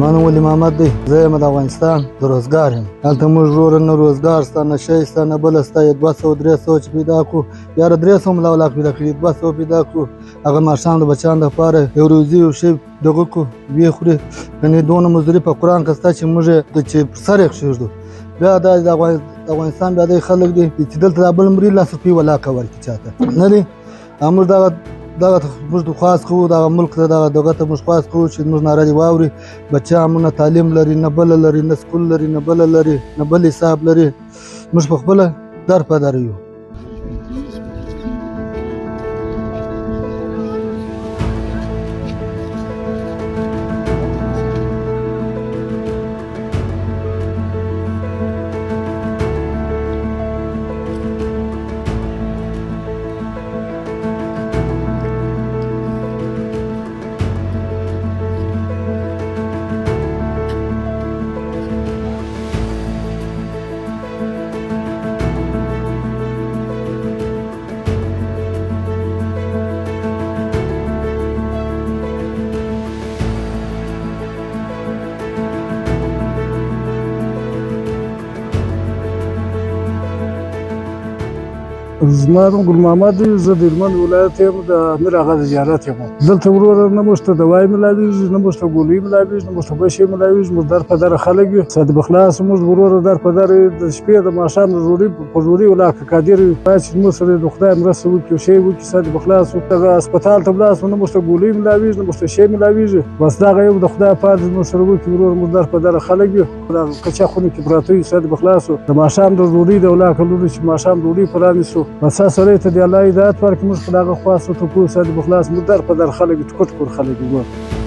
زما نوم ولي محمد دی. زه یم د افغانستان د روزګار یم. هلته موږ وروره نه روزګار شته نه شی شته نه بله شته. 200 300 چې پیدا کړو یاره 300 ملا ولاک پیدا کړي 200 پیدا کړو. هغه ماښام د بچیانو دپاره یو روزي یو شی دغه کړو ویې خوري. یعنې دونه مزدوري په قرآن کې شته چې موږ چې پر سر یې کښېږدو. بیا دا د افغانستان بیا دغه خلک دي چې دلته دا بل مري 100 روپۍ ولاکه ورکړي چاته نه دي. موږ دغه موږ خواست کوو دغه ملک ته دغه ته موږ خواست کوو چې موږ ناره دې واوري. بچیان مو نه تعلیم لري نه بله لري نه سکول لري نه بله لري نه بل حساب لري. موږ په خپله در په در یو. زما نوم ګل محمد دی. زه د هلمند ولایت یم د امیر اغا د زیارت یم. دلته وروره نه موږ ته دوای میلاویږي نه موږ ته ګولۍ میلاویږي نه موږ ته بل شی میلاویږي. موږ در په در خلک یو صد بخلاص. موږ وروره در په در د شپې د ماښام د ډوډۍ په ډوډۍ ولاکه قادر یو باید چې موږ سره د خدای مرسته وکړي یو شی وکړي صد بخلاص. دغه هسپتال ته ولاړ نه موږ ته ګولۍ میلاویږي نه موږ ته شی میلاویږي. بس دغه یو د خدای پاک موږ سره وکړي وروره موږ در په در خلک یو دغه کچا خونې کې پراته یو صد بخلاص. د ماښام د ډوډۍ د ولاکه لوري چې ماښام ډوډۍ پرانیستو بس سړی ته د الله هدایت ورکړي. موږ په دغه خواستو ته پوه صد بخلاص موږ در په در خلک ټکټ کور خلک وګورو.